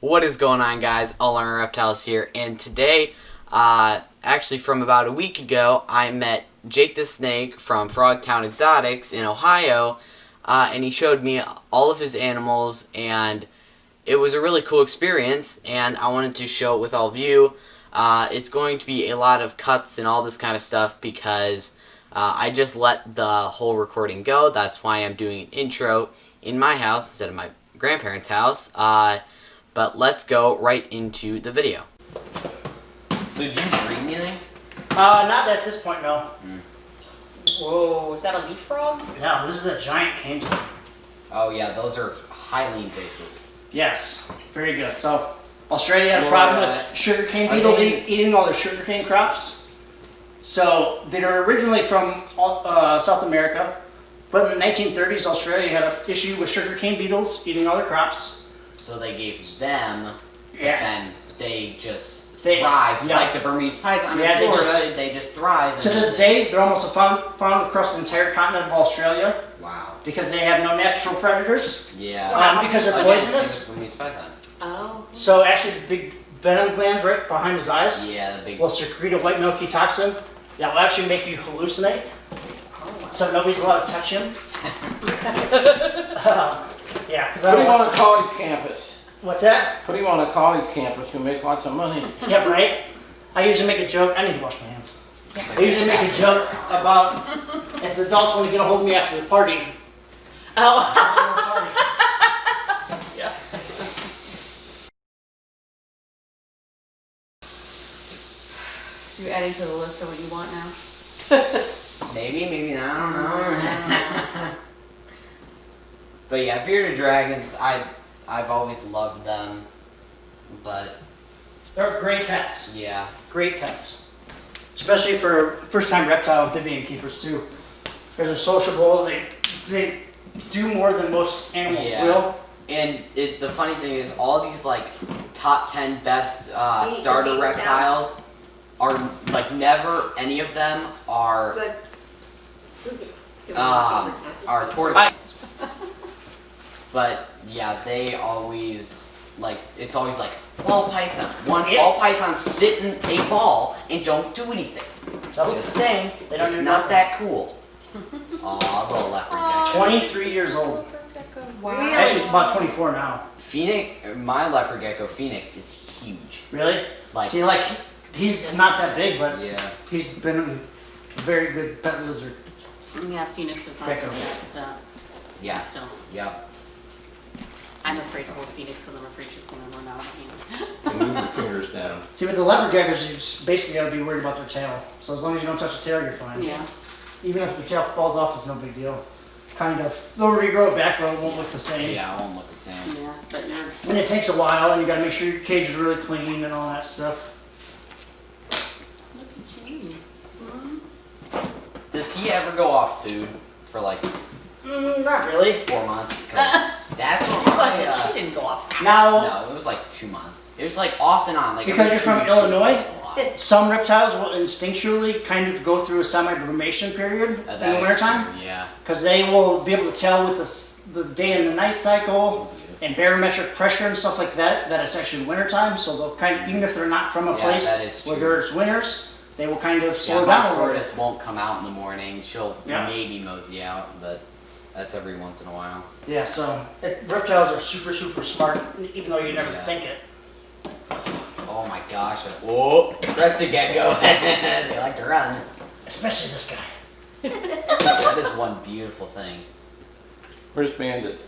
What is going on, guys? All our Reptiles here, and today, actually from about a week ago, I met Jake the Snake from Frogtown Exotics in Ohio, and he showed me all of his animals, and it was a really cool experience, and I wanted to show it with all of you. It's going to be a lot of cuts and all this kind of stuff because I just let the whole recording go. That's why I'm doing an intro in my house instead of my grandparents' house. But let's go right into the video. So did you breed anything? Not at this point, no. Whoa, is that a leaf frog? No, this is a giant cane toad. Oh yeah, those are highly invasive. Yes, very good. So, Australia had a problem with sugarcane beetles eating all their sugarcane crops. So, they were originally from South America, but in the 1930s, Australia had an issue with sugarcane beetles eating all their crops. So they gave them, Yeah. and they just thrive, yeah. like the Burmese python in Yeah, Florida, they just thrive. To this day, they're almost found across the entire continent of Australia. Wow. Because they have no natural predators. Yeah. Because they're Again, poisonous. same with Burmese python. Oh. So actually, the big venom glands right behind his eyes Yeah, the big. will secrete a white milky toxin that will actually make you hallucinate. Oh. So nobody's allowed to touch him. Yeah, because I Put him don't on a college campus. What's that? Put him on a college campus. You'll make lots of money. Yeah, right. I usually make a joke. I need to wash my hands. I usually make a joke about if the adults want to get a hold of me after the party. Oh. Yeah. You're adding to the list of what you want now? Maybe, maybe not, I don't know. But yeah, bearded dragons, I've always loved them, but They're great pets. yeah. Great pets. Especially for first-time reptile amphibian keepers too. Because they're sociable. They do more than most animals Yeah. will. And the funny thing is, all these like top 10 best starter reptiles are like never any of them are tortoises. But yeah, they always like it's always like ball python. Ball python sit in a ball and don't do anything. Just saying, They don't it's do not nothing. that cool. Aw, little leopard gecko. 23 years old. Wow. Actually, about 24 now. Phoenix, my leopard gecko Phoenix is huge. Really? Like, See, like, he's not that big, but yeah. he's been a very good pet lizard. Yeah, Phoenix is not Gecko. so bad, but Yeah. still. Yep. I'm afraid to hold Phoenix because I'm afraid she's going to run out of hand. And move your fingers down. See, with the leopard geckos, you just basically got to be worried about their tail. So as long as you don't touch the tail, you're fine. Yeah. Even if the tail falls off, it's no big deal. Kind of. They'll regrow back, but it won't look the same. Yeah, it won't look the same. Yeah, but you're... And it takes a while, and you got to make sure your cage is really clean and all that stuff. Look at you. Does he ever go off food for like Not really. 4 months? 'Cause that's what my, She didn't go off. Now, no, it was like 2 months. It was like off and on. Like Because every you're from 2 weeks, Illinois? it was a lot. some reptiles will instinctually kind of go through a semi-brumation period in That the is wintertime. true, yeah. Because they will be able to tell with the day and the night cycle and barometric pressure and stuff like that, that it's actually wintertime. So they'll kind of, even if they're not from a Yeah, place that is where true. there's winters, they will kind of slow Yeah, down my a little bit. tortoise won't come out in the morning. She'll Yeah. maybe mosey out, but that's every once in a while. Yeah, so reptiles are super, super smart, even though you never Yeah. think it. Oh my gosh. Whoa! Crested gecko. They like to run. Especially this guy. That is one beautiful thing. Where's Bandit?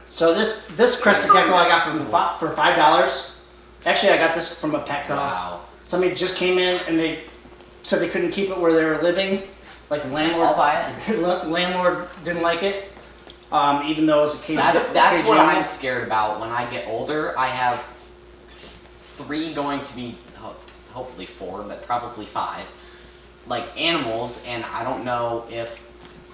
So this crested gecko I got for $5. Actually, I got this from a Petco. Wow. Somebody just came in and they said they couldn't keep it where they were living. Like the landlord. I'll buy it. Landlord didn't like it, even though it was a cage. That's cage what animal. I'm scared about when I get older. I have 3 going to be, hopefully 4, but probably 5, like animals, and I don't know if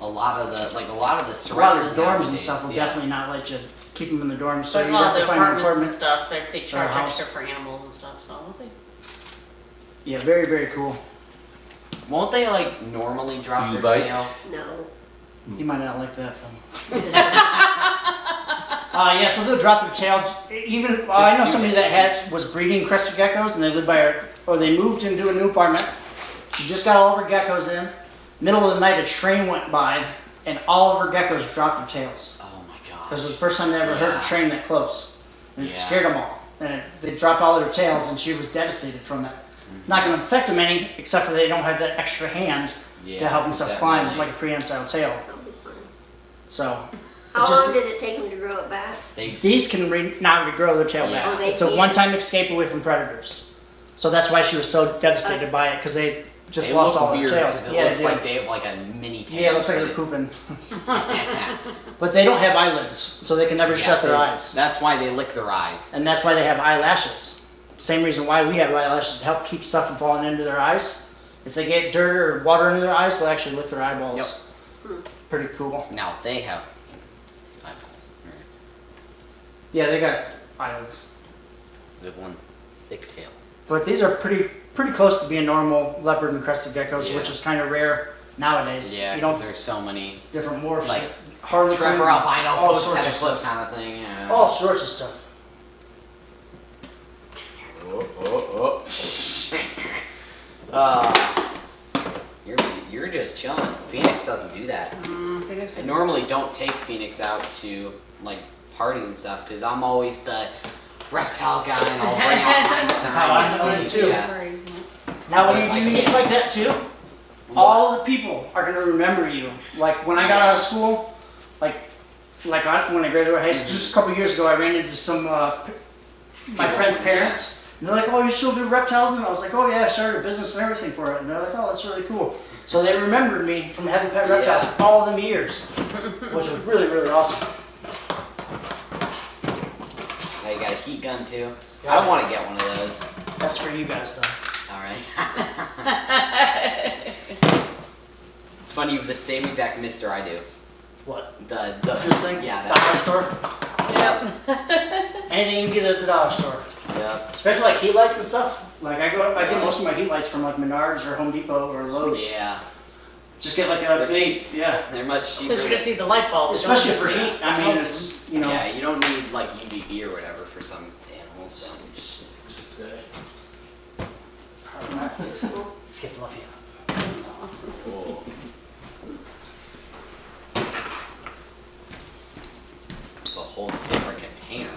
a lot of the A lot of surroundings the dorms and nowadays, stuff will yeah. definitely not let you keep them in the dorms. So But you all have the to find an apartments and apartment. stuff, they charge house. extra for animals and stuff, so we'll see. Yeah, very, very cool. Won't they like normally drop You their bite? tail? No. You might not like that though. Yeah, so they'll drop their tail. Even I know somebody that was breeding crested geckos, and they lived by her, or they moved into a new apartment. She just got all of her geckos in. Middle of the night, a train went by, and all of her geckos dropped their tails. Oh my gosh. Because it was the first time they ever heard Yeah. a train that close, and it Yeah. scared them all. And they dropped all their tails, and she was devastated from it. It's not going to affect them any, except for they don't have that extra hand Yeah, to help themselves climb definitely. like a prehensile tail. So. How It just- long does it take them to grow it back? These can not regrow their tail Yeah. back. Oh, they It's a can? one-time escape away from predators. So that's why she was so devastated by it, because they just They lost look all their weird tails. because it Yeah, looks they do. like they have like a mini tail. Yeah, it looks like they're pooping. But they don't have eyelids, so they can never shut their eyes. That's why they lick their eyes. And that's why they have eyelashes. Same reason why we have eyelashes, to help keep stuff from falling into their eyes. If they get dirt or water into their eyes, they'll actually lick their eyeballs. Pretty cool. Now they have eyeballs. Right. Yeah, they got eyelids. They have one thick tail. But these are pretty close to being normal leopard and crested geckos, Yeah. which is kind of rare nowadays. Yeah, You because don't there's so many different morphs, like Harlequin, Trevor albino all post sorts had a of clip stuff. kind of thing. Yeah. All sorts of stuff. You're just chilling. Phoenix doesn't do that. I normally don't take Phoenix out to like parties and stuff because I'm always the reptile guy and I'll bring out That's how I know it too. Yeah. Now, when I you unique can't. like that too, all the people are gonna remember you. Like when I got out of school, when I graduated high school, just a couple years ago, I ran into some my friends' parents. And they're like, "Oh, you still do reptiles?" And I was like, "Oh yeah, I started a business and everything for it." And they're like, "Oh, that's really cool." So they remembered me from having pet reptiles Yeah. for all of them years, which was really, really awesome. Now you got a heat gun too. Yeah. I want to get one of those. That's for you guys, though. All right. It's funny you have the same exact mister I do. What? The This thing? Yeah, Dollar that. store? Yep. Anything you get at the dollar store. Yep. Especially like heat lights and stuff. Like I get most of my heat lights from like Menards or Home Depot or Lowe's. Yeah. Just get like a They're big, yeah. They're much cheaper. Because you just need the light bulb. Especially don't for you? heat. I mean, it's, you know. Yeah, you don't need like UVB or whatever for some animals. So. Let's get fluffy. A whole different container.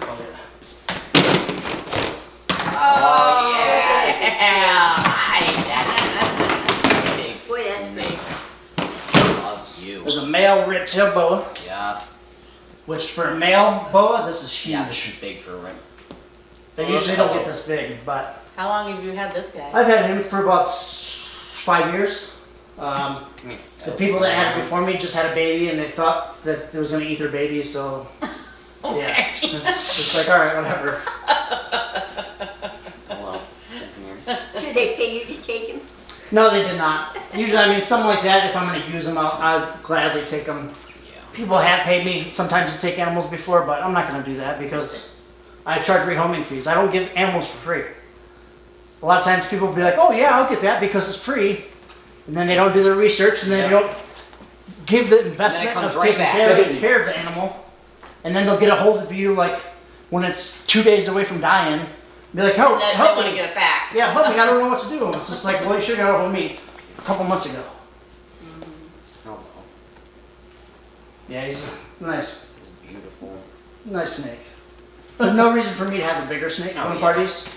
Oh, yeah! Hi, Daddy. Big Boy, that's snake. I love you. There's a male red-tailed boa, Yeah. which for a male boa, this is huge. Yeah, this is big for a rent. They usually don't get this big, but How long have you had this guy? I've had him for about 5 years. Come here. The people that had it before me just had a baby and they thought that it was going to eat their baby, so yeah. It's just like, all right, whatever. Hello. Come here. Should they pay you to take him? No, they did not. Usually, I mean, something like that, if I'm going to use them, I'll gladly take them. Yeah. People have paid me sometimes to take animals before, but I'm not going to do that because I charge rehoming fees. I don't give animals for free. A lot of times people will be like, oh yeah, I'll get that because it's free. And then they don't do their research and then they Yep. don't give the investment comes of right taking back. care of the animal. And then they'll get a hold of you like when it's 2 days away from dying. And be like, help, And then help they want to me. get it back. Yeah, help me, I don't know what to do. It's just like, well, you should have got a hold of me a couple months ago. Hello. Yeah, he's a nice, It's beautiful. nice snake. There's no reason for me to have a bigger snake Oh, going yeah. parties.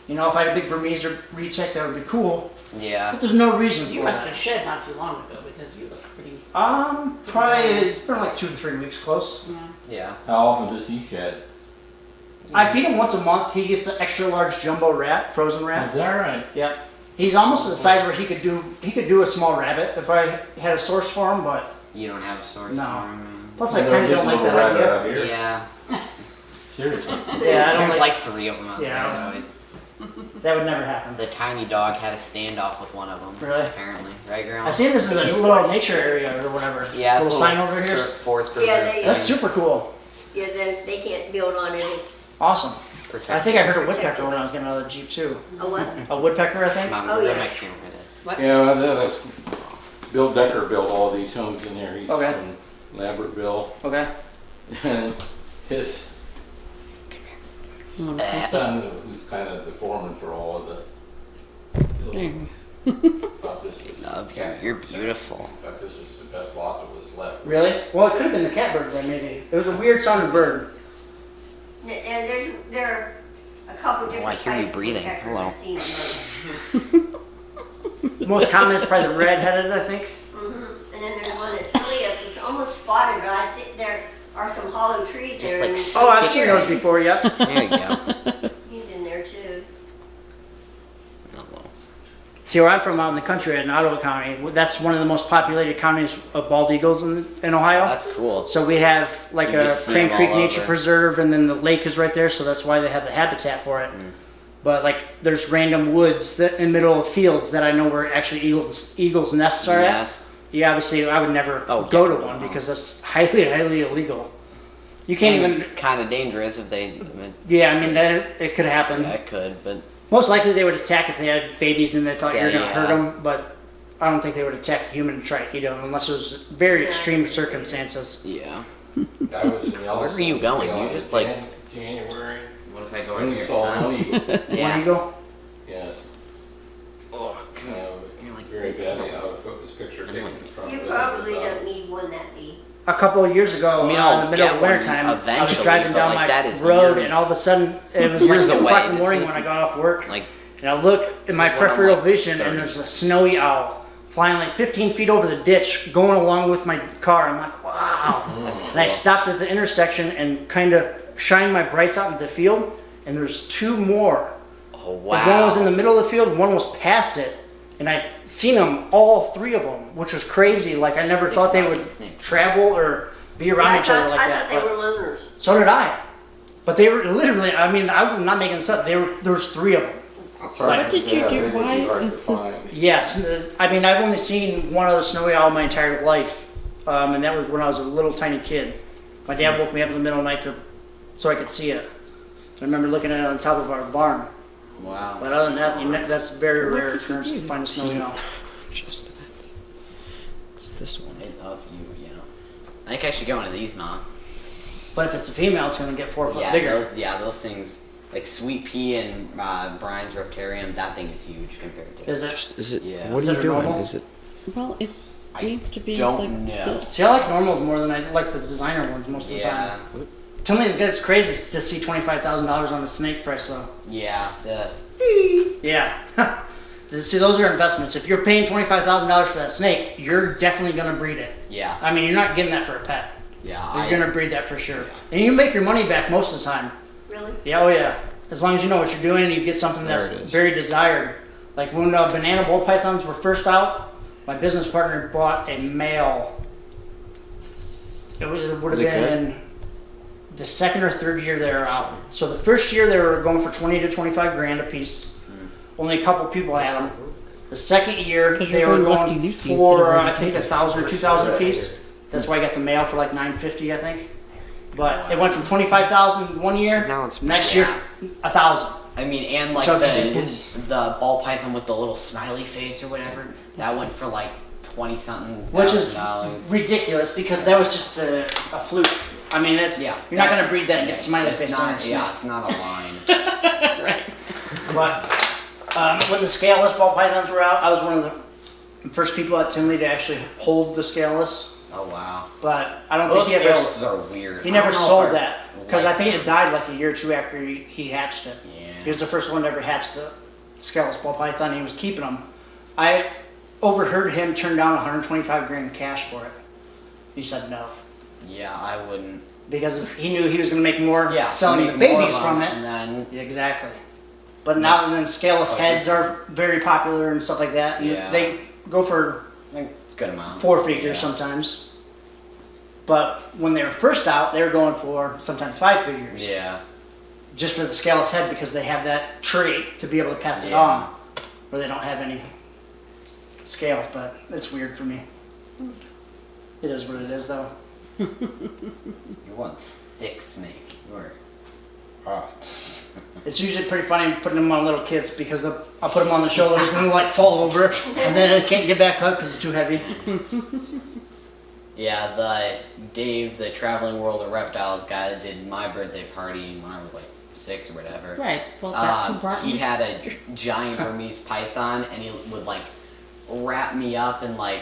You know, if I had a big Burmese or recheck, that would be cool. Yeah. But there's no reason You for must that. have shed not too long ago because you look pretty. Probably, it's been like 2 to 3 weeks close. Yeah. Yeah. How often does he shed? I feed him once a month. He gets an extra large jumbo rat, frozen Is rat. that right? Yep. He's almost the size where he could do a small rabbit if I had a source for him, but You don't have a source No. for him. plus I kind of don't like that idea. Out here. Yeah. Seriously. Yeah, I don't There's like, like 3 of them out Yeah. there. that would never happen. The tiny dog had a standoff with one of them. Really? Apparently. Right, Grandma? I see this is a little nature area or whatever. Yeah, it's little sign over here. Forest Yeah, preserve. they- That's super cool. Yeah, then they can't build on it. It's Awesome. Protect I think I heard a woodpecker when I was getting out of the Jeep too. a what? A woodpecker, I think. Mom, Oh, grab yeah. my camera with it. Yeah, that's, Bill Decker built all these homes in there. He's Okay. from Lambertville. Okay. And his wanna My kiss it? son, who's kind of the foreman for all of the. Thought this was. Love you. You're beautiful. In fact, this was the best lot that was left. Really? Well, it could have been the catbird then, maybe. It was a weird sounding bird. And there are a couple different I hear you types of breathing. woodpeckers Hello. I've seen. The most common is probably the red-headed, I think. And then there's one that's really, it's almost spotted, but I see there are some hollow trees Just there. like and Oh, I've seen those before, yep. There you go. he's in there too. Hello. See, where I'm from out in the country in Ottawa County, that's one of the most populated counties of bald eagles in Ohio. That's cool. So we have like You a just see Crane them Creek all Nature over. Preserve, and then the lake is right there, so that's why they have the habitat for it. But like, there's random woods that in the middle of fields that I know where actually eagles' nests are at. Nests. Yeah, obviously I would never Oh, go yeah, to one no. because that's highly, highly illegal. You can't even. Kind of dangerous if they. I mean, Yeah, I mean that it could happen. yeah, it could, but Most likely they would attack if they had babies and they thought you were Yeah, going to hurt yeah. them, but I don't think they would attack a human to try to eat them unless it was very Yeah. extreme circumstances. yeah. I was in Yellowstone. Where are you going? You just, like- January. What if I go When we saw an eagle. When you go, Yes. Oh, You're like very badly Beetles. out of focus picture taken like- from. You it. probably don't need one that big. a couple of years ago, I mean, in I'll the middle get of one wintertime, I was eventually, driving but, down like, my that is road, years- and all of a sudden it was like years 2 o'clock away. in the This morning is- when I got off work, like and I look in my This is when I'm, peripheral like, vision, 30. and there's a snowy owl flying like 15 feet over the ditch, going along with my car. I'm like, wow. that's And I cool. stopped at the intersection and kind of shined my brights out into the field, and there's 2 more. Oh One was in wow. the middle of the field, one was past it, and I seen them, all 3 of them, which was crazy. Like I never thought they would travel or be around each other like I that. thought they but- were loners. So did I. But they were literally, I mean, I'm not making this up. There was 3 of them. That's right. What did you Yeah, do? they would be Why hard is to this- find. Yes. I mean, I've only seen one other snowy owl my entire life. And that was when I was a little tiny kid. My dad woke me up in the middle of the night so I could see it. I remember looking at it on top of our barn. Wow. But other than that, that's a very What rare did you occurrence to do? find a snowy owl. Just that. It's this one. I love you. Yeah. I think I should go into these, Mom. But if it's a female, it's going to get 4 foot Yeah, bigger. those things. Like Sweet Pea and Brian's Reptarium, that thing is huge compared to. Is it? Is it? Yeah. What Is are it you doing? normal? Is it? Well, it I needs to be don't like know. this. See, I like normals more than I like the designer ones most of the Yeah. time. To me, it's crazy to see $25,000 on a snake price though. Yeah. Yeah. See, those are investments. If you're paying $25,000 for that snake, you're definitely going to breed it. Yeah. I mean, you're not getting that for a pet. Yeah. You're going to breed that for sure. And you make your money back most of the time. Really? Yeah, oh yeah. As long as you know what you're doing and you get something There that's it is. very desired. Like when banana ball pythons were first out, my business partner bought a male. It would have Was it been the 2nd or 3rd year they were out. So the first year they were going for 20 to 25 grand a piece. Only a couple people had them. The second year 'Cause they you're were going lefty going loosey instead for of I think righty 1,000 or 2,000 a piece. That's why I got the male for like 950, I think. But it went from 25,000 one year. Now it's Next year, 1,000. I mean, and like So the ball python with the little smiley face or whatever, that went for like 20 something Which is $1,000. ridiculous because that was just a fluke. I mean, it's Yeah. you're not gonna that's- breed that and get yeah, smiley it's face on not, it. Yeah, it's not a line. Right. But when the scaleless ball pythons were out, I was one of the first people at Tinley to actually hold the scaleless. Oh wow. But I don't Those think he ever scales are weird. he I never don't know if sold I that because I like think it died like a year or 2 after he hatched it. Yeah. He was the first one to ever hatch the scaleless ball python. And he was keeping them. I overheard him turn down 125 grand cash for it. He said no Yeah, I wouldn't. because he knew he was going to make more Yeah, selling the make more babies of from them, it. and then Yeah, exactly. But now and then scaleless Okay. heads are very popular and stuff like that. And Yeah. they go for like, good amount. 4 figures Yeah. sometimes. But when they were first out, they were going for sometimes 5 figures. Yeah. Just for the scaleless head because they have that trait to be able to pass it Yeah. on. Where they don't have any scales, but it's weird for me. It is what it is though. You want thick snake. You are hot. It's usually pretty funny putting them on little kids because I'll put them on the shoulders and they'll like fall over and then they can't get back up because it's too heavy. Yeah, the Dave, the Traveling World of Reptiles guy that did my birthday party when I was like 6 or whatever. Right, well, that's who brought He you. had a giant Burmese python, and he would like wrap me up and like,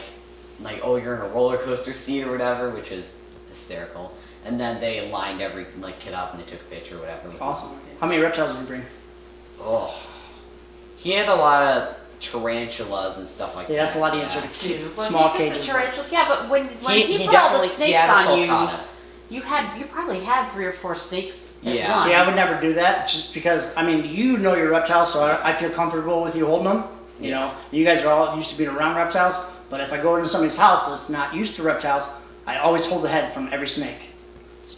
oh, you're in a roller coaster seat or whatever, which was hysterical. And then they lined every like kid up and they took a picture or whatever. Awesome. How many reptiles did you bring? Oh, he had a lot of tarantulas and stuff like Yeah, that. that's a lot easier to Dude, keep when small he took cages. The tarantulas, yeah, but when he put all the definitely- he snakes had a on you, sulcata. you probably had 3 or 4 snakes at Yeah. once. See, I would never do that just because, I mean, you know your reptiles, so I feel comfortable with you holding them. You know, you guys are all used to being around reptiles, but if I go into somebody's house that's not used to reptiles, I always hold the head from every snake.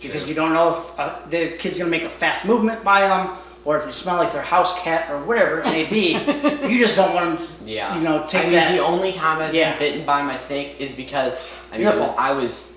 Because you don't know if the kid's gonna make a fast movement by them, or if they smell like their house cat or whatever it may be. You just don't want them, Yeah. you know, take I mean, that. the only time I've Yeah. been bitten by my snake is because Your fault. I was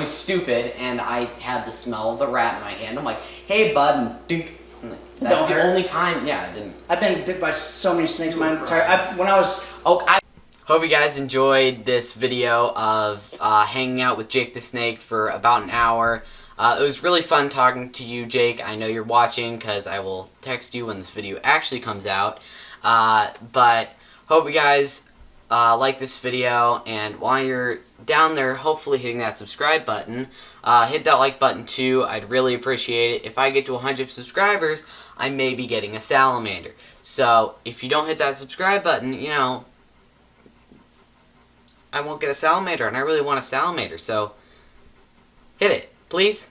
stupid and I had the smell of the rat in my hand. I'm like, hey bud, and dink. I'm like, that's Don't the hurt. only time. Yeah, I didn't. I've been bit by so many snakes my entire. When I was Oh, I hope you guys enjoyed this video of hanging out with Jake the Snake for about an hour. It was really fun talking to you, Jake. I know you're watching because I will text you when this video actually comes out. But hope you guys like this video, and while you're down there, hopefully hitting that subscribe button, hit that like button too. I'd really appreciate it. If I get to 100 subscribers, I may be getting a salamander. So if you don't hit that subscribe button, you know, I won't get a salamander, and I really want a salamander, so hit it, please.